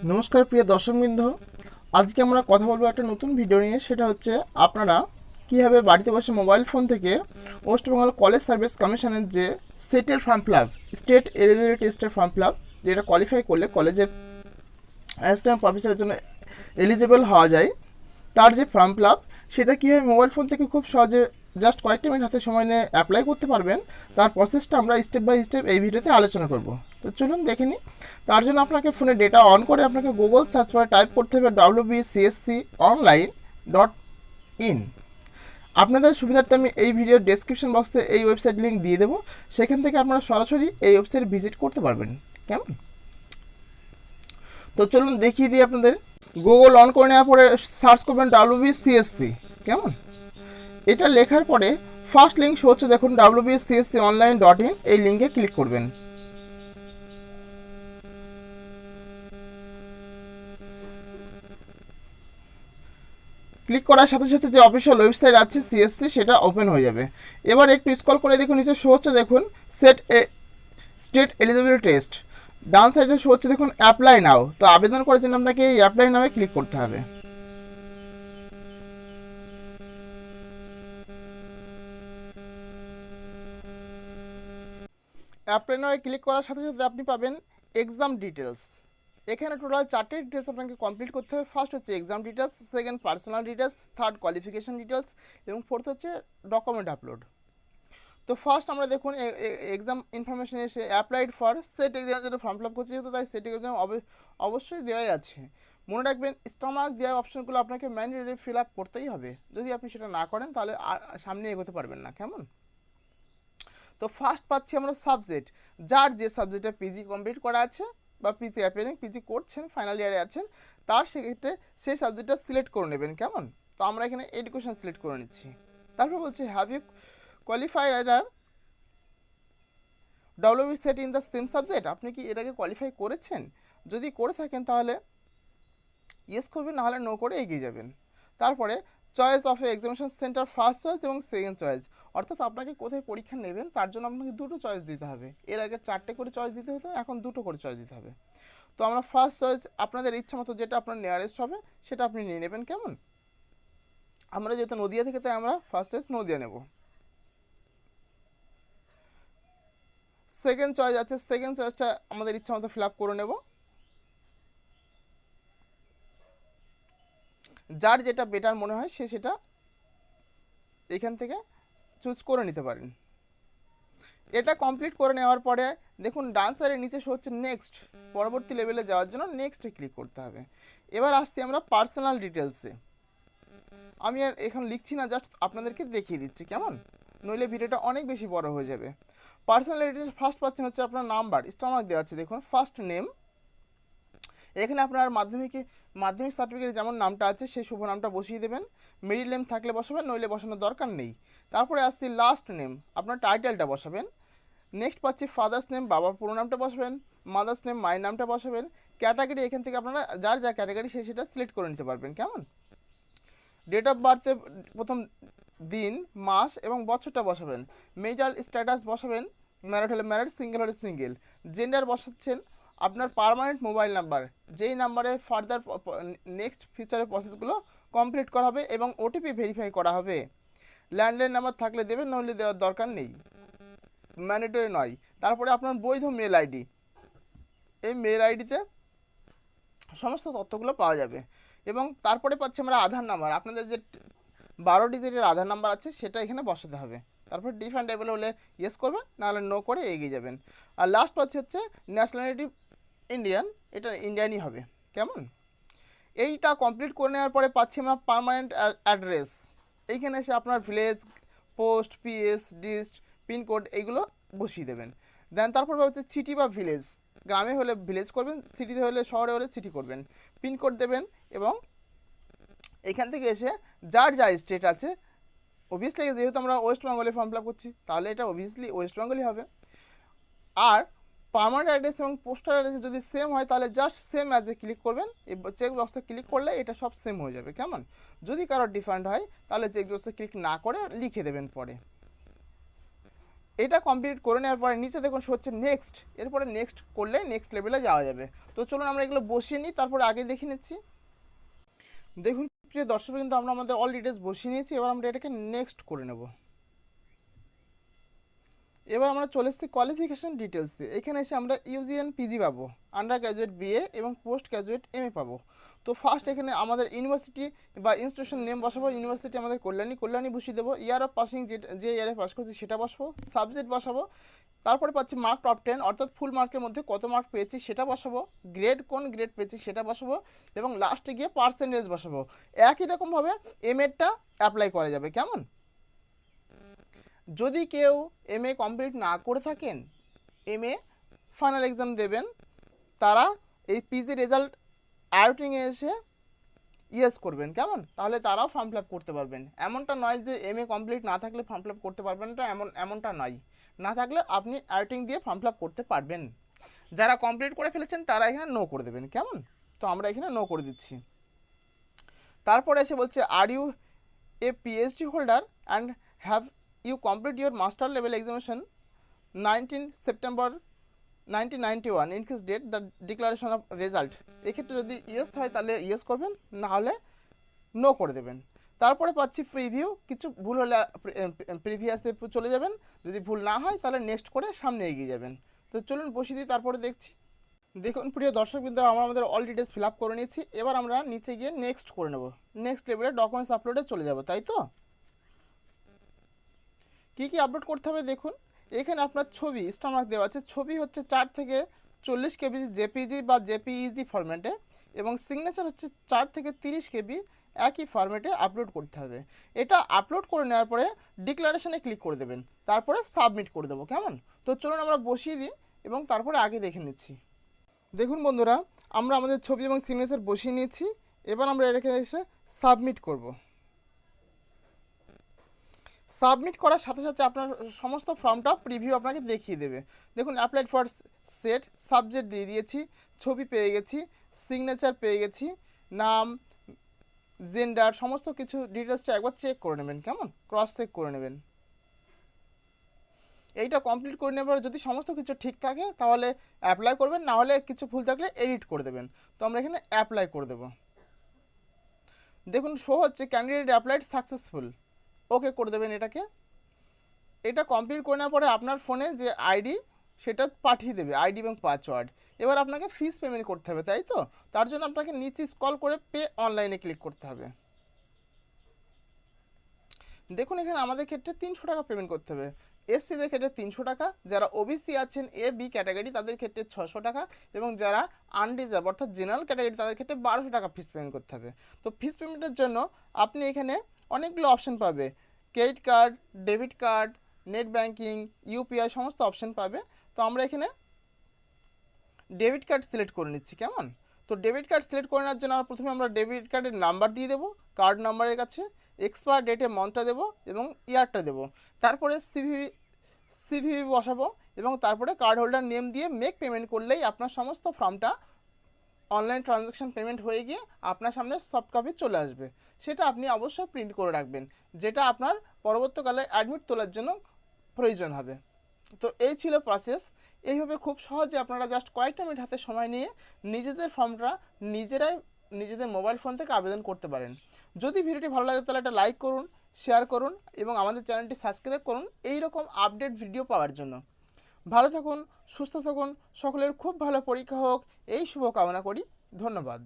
নমস্কার প্রিয় দর্শকবৃন্দ, আজকে আমরা কথা বলবো একটা নতুন ভিডিও নিয়ে। সেটা হচ্ছে আপনারা কীভাবে বাড়িতে বসে মোবাইল ফোন থেকে ওয়েস্ট বেঙ্গল কলেজ সার্ভিস কমিশনের যে সেটের form fill up, state eligibility টেস্টের ফর্ম ফিল আপ, যেটা কোয়ালিফাই করলে কলেজের অ্যাসিস্ট্যান্ট প্রফেসরের জন্য এলিজিবল হওয়া যায়, তার যে ফর্ম ফিল আপ সেটা কীভাবে মোবাইল ফোন থেকে খুব সহজে জাস্ট কয়েকটা মিনিট হাতে সময় নিয়ে অ্যাপ্লাই করতে পারবেন, তার প্রসেসটা আমরা স্টেপ বাই স্টেপ এই ভিডিওতে আলোচনা করব। তো চলুন দেখে নিই। তার জন্য আপনাকে ফোনে ডেটা অন করে আপনাকে গুগল সার্চ করে টাইপ করতে হবে wbcsc online.in। আপনাদের সুবিধার্থে আমি এই ভিডিওর ডেসক্রিপশন বক্সে এই ওয়েবসাইট লিঙ্ক দিয়ে দেবো, সেখান থেকে আপনারা সরাসরি এই ওয়েবসাইট ভিজিট করতে পারবেন। কেমন? তো চলুন দেখিয়ে দিই আপনাদের। গুগল অন করে নেওয়ার পরে সার্চ করবেন wbcsc। কেমন? এটা লেখার পরে ফার্স্ট লিঙ্ক শো হচ্ছে, দেখুন wbcsc online.in, এই লিঙ্কে ক্লিক করবেন। ক্লিক করার সাথে সাথে যে অফিসিয়াল ওয়েবসাইট আছে সিএসসি, সেটা ওপেন হয়ে যাবে। এবার একটু স্ক্রল করে দেখুন, নিচে শো হচ্ছে দেখুন স্টেট এলিজিবিলিটি টেস্ট। ডান সাইডে শো হচ্ছে দেখুন অ্যাপ্লাই নাও। তো আবেদন করার জন্য আপনাকে এই অ্যাপ্লাই নাও ক্লিক করতে হবে। অ্যাপ্লাই নাও ক্লিক করার সাথে সাথে আপনি পাবেন এক্সাম ডিটেলস। এখানে টোটাল 4টে ডিটেলস আপনাকে কমপ্লিট করতে হবে। ফার্স্ট হচ্ছে exam details, second personal details, third qualification details এবং ফোর্থ হচ্ছে ডকুমেন্ট আপলোড। তো ফার্স্ট আমরা দেখুন এক্সাম ইনফরমেশন এসে অ্যাপ্লাইড ফর সেট এক্সামের জন্য ফর্ম ফিল আপ করছে, যেহেতু তাই সেট এক্সাম অবশ্যই দেওয়াই আছে। মনে রাখবেন, স্টমাক দেওয়া অপশনগুলো আপনাকে ম্যানুয়ালি ফিল আপ করতেই হবে। যদি আপনি সেটা না করেন তাহলে সামনে এগোতে পারবেন না। কেমন? তো ফার্স্ট পাচ্ছি আমরা সাবজেক্ট, যার যে সাবজেক্টে পিজি কমপ্লিট করা আছে বা পিজি অ্যাপিয়ারিং, পিজি করছেন, ফাইনাল ইয়ারে আছেন, তার সেক্ষেত্রে সেই সাবজেক্টটা সিলেক্ট করে নেবেন। কেমন? তো আমরা এখানে এডুকেশন সিলেক্ট করে নিচ্ছি। তারপর বলছি have you qualified either Wbset in the same subject. আপনি কি এটাকে কোয়ালিফাই করেছেন? যদি করে থাকেন তাহলে ইয়েস করবেন, নাহলে নো করে এগিয়ে যাবেন। তারপরে choice of examination centre, first choice এবং সেকেন্ড চয়েস, অর্থাৎ আপনাকে কোথায় পরীক্ষা নেবেন তার জন্য আপনাকে দুটো চয়েস দিতে হবে। এর আগে 4টে করে চয়েস দিতে হতো, এখন 2টো করে চয়েস দিতে হবে। তো আমরা ফার্স্ট চয়েস, আপনাদের ইচ্ছা মতো যেটা আপনার নিয়ারেস্ট হবে সেটা আপনি নিয়ে নেবেন। কেমন? আমরা যেহেতু নদিয়া থেকে, তাই আমরা ফার্স্ট চয়েস নদিয়া নেব। সেকেন্ড চয়েস আছে, সেকেন্ড চয়েসটা আমাদের ইচ্ছা মতো ফিল আপ করে নেব। যার যেটা বেটার মনে হয় সে সেটা এখান থেকে চুজ করে নিতে পারেন। এটা কমপ্লিট করে নেওয়ার পরে দেখুন ডান সাইডের নিচে শো হচ্ছে নেক্সট, পরবর্তী লেভেলে যাওয়ার জন্য নেক্সটে ক্লিক করতে হবে। এবার আসছি আমরা পার্সোনাল ডিটেলসে। আমি আর এখন লিখছি না, জাস্ট আপনাদেরকে দেখিয়ে দিচ্ছি। কেমন? নইলে ভিডিওটা অনেক বেশি বড় হয়ে যাবে। পার্সোনাল ডিটেলস ফার্স্ট পাচ্ছেন হচ্ছে আপনার নাম্বার, স্টমাক দেওয়া আছে দেখুন, ফার্স্ট নেম। এখানে আপনার মাধ্যমিক সার্টিফিকেটে যেমন নামটা আছে সেই শুভ নামটা বসিয়ে দেবেন। মিডিল নেম থাকলে বসাবেন, নইলে বসানোর দরকার নেই। তারপরে আসছি লাস্ট নেম, আপনার টাইটেলটা বসাবেন। নেক্সট পাচ্ছি ফাদার্স নেম, বাবার পুরো নামটা বসাবেন। মাদার্স নেম, মায়ের নামটা বসাবেন। ক্যাটাগরি, এখান থেকে আপনারা যার যা ক্যাটাগরি সেটা সিলেক্ট করে নিতে পারবেন। কেমন? ডেট অফ বার্থে প্রথম দিন, মাস এবং বছরটা বসাবেন। মেরিটাল স্ট্যাটাস বসাবেন, ম্যারিড হলে ম্যারিড, সিঙ্গেল হলে সিঙ্গেল। জেন্ডার বসাচ্ছেন আপনার পার্মানেন্ট মোবাইল নাম্বার, যেই নাম্বারে ফার্দার নেক্সট ফিচারের প্রসেসগুলো কমপ্লিট করা হবে এবং ওটিপি ভেরিফাই করা হবে। ল্যান্ডলাইন নাম্বার থাকলে দেবেন, নইলে দেওয়ার দরকার নেই, ম্যান্ডেটরি নয়। তারপরে আপনার বৈধ মেল আইডি, এই মেল আইডিতে সমস্ত তথ্যগুলো পাওয়া যাবে। এবং তারপরে পাচ্ছি আমরা আধার নাম্বার, আপনাদের যে 12 ডিজিটের আধার নাম্বার আছে সেটা এখানে বসাতে হবে। তারপর ডিফারেন্টেবল হলে ইয়েস করবেন, নাহলে নো করে এগিয়ে যাবেন। আর লাস্ট পাচ্ছি হচ্ছে ন্যাশনালিটি ইন্ডিয়ান, এটা ইন্ডিয়ানই হবে। কেমন? এইটা কমপ্লিট করে নেওয়ার পরে পাচ্ছি আমরা পার্মানেন্ট অ্যাড্রেস। এইখানে এসে আপনার village, post, PS, dist, pincode এইগুলো বসিয়ে দেবেন। দেন তারপর হচ্ছে সিটি বা ভিলেজ, গ্রামে হলে ভিলেজ করবেন, সিটিতে হলে, শহরে হলে সিটি করবেন। পিনকোড দেবেন এবং এখান থেকে এসে যার যা স্টেট আছে, অবভিয়াসলি যেহেতু আমরা ওয়েস্ট বেঙ্গলে ফর্ম ফিল আপ করছি তাহলে এটা অবভিয়াসলি ওয়েস্ট বেঙ্গলই হবে। আর পার্মানেন্ট অ্যাড্রেস এবং পোস্টাল অ্যাড্রেস যদি সেম হয় তাহলে জাস্ট সেম অ্যাজে ক্লিক করবেন। এই চেক বক্সে ক্লিক করলে এটা সব সেম হয়ে যাবে। কেমন? যদি কারোর ডিফারেন্ট হয় তাহলে চেক বক্সে ক্লিক না করে লিখে দেবেন পরে। এটা কমপ্লিট করে নেওয়ার পরে নিচে দেখুন হচ্ছে নেক্সট, এরপরে নেক্সট করলে নেক্সট লেভেলে যাওয়া যাবে। তো চলুন আমরা এগুলো বসিয়ে নিই, তারপরে আগে দেখে নিচ্ছি। দেখুন প্রিয় দর্শক, কিন্তু আমরা আমাদের অল ডিটেলস বসিয়ে নিয়েছি, এবার আমরা এটাকে নেক্সট করে নেব। এবার আমরা চলে এসেছি কোয়ালিফিকেশান ডিটেলসে। এখানে এসে আমরা ইউজিএন পিজি পাবো, আন্ডার গ্র্যাজুয়েট বিএ এবং পোস্ট গ্র্যাজুয়েট এমএ পাবো। তো ফার্স্ট এখানে আমাদের ইউনিভার্সিটি বা ইনস্টিটিউশন নেম বসাবো। ইউনিভার্সিটি আমাদের কল্যাণী বসিয়ে দেবো। ইয়ার অফ পাসিং যে ইয়ারে পাস করছি সেটা বসাবো। সাবজেক্ট বসাবো। তারপরে পাচ্ছি মার্ক টপ 10, অর্থাৎ ফুল মার্কের মধ্যে কত মার্ক পেয়েছি সেটা বসাবো। গ্রেড কোন গ্রেড পেয়েছি সেটা বসাবো, এবং লাস্টে গিয়ে পার্সেন্টেজ বসাবো। একই রকমভাবে এমএটা অ্যাপ্লাই করা যাবে। কেমন? যদি কেউ এমএ কমপ্লিট না করে থাকেন, এমএ ফাইনাল এক্সাম দেবেন, তারা এই পিজি রেজাল্ট আউটিংয়ে এসে ইয়েস করবেন। কেমন? তাহলে তারাও ফর্ম ফিল আপ করতে পারবেন। এমনটা নয় যে এমএ কমপ্লিট না থাকলে ফর্ম ফিল আপ করতে পারবেন না, এমনটা নয়। না থাকলে আপনি আউটিং দিয়ে ফর্ম ফিল আপ করতে পারবেন। যারা কমপ্লিট করে ফেলেছেন তারা এখানে নো করে দেবেন। কেমন? তো আমরা এখানে নো করে দিচ্ছি। তারপরে এসে বলছে, are you a PhD holder and have you complete your master level examination 19 September 1991 in case date the declaration of result. এক্ষেত্রে যদি ইয়েস হয় তাহলে ইয়েস করবেন, না হলে নো করে দেবেন। তারপরে পাচ্ছি প্রিভিউ, কিছু ভুল হলে প্রিভিয়াসে চলে যাবেন, যদি ভুল না হয় তাহলে নেক্সট করে সামনে এগিয়ে যাবেন। তো চলুন বসিয়ে দিই, তারপরে দেখছি। দেখুন প্রিয় দর্শকবৃন্দ, আমরা আমাদের অল ডিটেলস ফিল আপ করে নিয়েছি। এবার আমরা নিচে গিয়ে নেক্সট করে নেব। নেক্সট লেভেলে ডকুমেন্টস আপলোডে চলে যাব, তাই তো? কী কী আপলোড করতে হবে দেখুন। এখানে আপনার ছবি স্টামাক দেওয়া আছে। ছবি হচ্ছে 4 থেকে 40 কেবি জেপিজি বা জেপিইজি ফরম্যাটে, এবং সিগনেচার হচ্ছে 4 থেকে 30 কেবি একই ফরম্যাটে আপলোড করতে হবে। এটা আপলোড করে নেওয়ার পরে ডিক্লারেশনে ক্লিক করে দেবেন, তারপরে সাবমিট করে দেবো। কেমন? তো চলুন আমরা বসিয়ে দিই এবং তারপরে আগে দেখে নিচ্ছি। দেখুন বন্ধুরা, আমরা আমাদের ছবি এবং সিগনেচার বসিয়ে নিয়েছি। এবার আমরা এখানে এসে সাবমিট করব। সাবমিট করার সাথে সাথে আপনার সমস্ত ফর্মটা প্রিভিউ আপনাকে দেখিয়ে দেবে। দেখুন অ্যাপ্লাইড ফর সেট, সাবজেক্ট দিয়ে দিয়েছি, ছবি পেয়ে গেছি, সিগনেচার পেয়ে গেছি, নাম, জেন্ডার, সমস্ত কিছু ডিটেলসটা একবার চেক করে নেবেন। কেমন? ক্রস চেক করে নেবেন। এইটা কমপ্লিট করে নেওয়ার পর যদি সমস্ত কিছু ঠিক থাকে তাহলে অ্যাপ্লাই করবেন, না হলে কিছু ভুল থাকলে এডিট করে দেবেন। তো আমরা এখানে অ্যাপ্লাই করে দেব। দেখুন শো হচ্ছে ক্যান্ডিডেট অ্যাপ্লাইড সাকসেসফুল, ওকে করে দেবেন এটাকে। এটা কমপ্লিট করে নেওয়ার পরে আপনার ফোনে যে আইডি সেটা পাঠিয়ে দেবে, আইডি এবং পাসওয়ার্ড। এবার আপনাকে ফিস পেমেন্ট করতে হবে, তাই তো? তার জন্য আপনাকে নিচে স্ক্রল করে পে অনলাইনে ক্লিক করতে হবে। দেখুন এখানে আমাদের ক্ষেত্রে 300 টাকা পেমেন্ট করতে হবে। এসসিদের ক্ষেত্রে 300 টাকা, যারা ওবিসি আছেন এ বি ক্যাটাগরি তাদের ক্ষেত্রে 600 টাকা, এবং যারা আনরিজার্ভ অর্থাৎ জেনারেল ক্যাটাগরি তাদের ক্ষেত্রে 1200 টাকা ফিস পেমেন্ট করতে হবে। তো ফিস পেমেন্টের জন্য আপনি এখানে অনেকগুলো অপশন পাবে, credit card, debit card, net banking, UPI, সমস্ত অপশন পাবে। তো আমরা এখানে ডেবিট কার্ড সিলেক্ট করে নিচ্ছি। কেমন? তো ডেবিট কার্ড সিলেক্ট করে নেওয়ার জন্য প্রথমে আমরা ডেবিট কার্ডের নাম্বার দিয়ে দেবো, কার্ড নাম্বারের কাছে এক্সপায়ার ডেটে মান্থটা দেবো এবং ইয়ারটা দেবো। তারপরে সিভিভি বসাবো, এবং তারপরে কার্ড হোল্ডার নেম দিয়ে মেক পেমেন্ট করলেই আপনার সমস্ত ফর্মটা অনলাইন ট্রানজ্যাকশন পেমেন্ট হয়ে গিয়ে আপনার সামনে সফট কপি চলে আসবে। সেটা আপনি অবশ্যই প্রিন্ট করে রাখবেন, যেটা আপনার পরবর্তীকালে অ্যাডমিট তোলার জন্য প্রয়োজন হবে। তো এই ছিল প্রসেস। এইভাবে খুব সহজে আপনারা জাস্ট কয়েকটা মিনিট হাতে সময় নিয়ে নিজেদের ফর্মটা নিজেরাই নিজেদের মোবাইল ফোন থেকে আবেদন করতে পারেন। যদি ভিডিওটি ভালো লাগে তাহলে একটা লাইক করুন, শেয়ার করুন, এবং আমাদের চ্যানেলটি সাবস্ক্রাইব করুন এই রকম আপডেট ভিডিও পাওয়ার জন্য। ভালো থাকুন, সুস্থ থাকুন, সকলের খুব ভালো পরীক্ষা হোক এই শুভকামনা করি। ধন্যবাদ।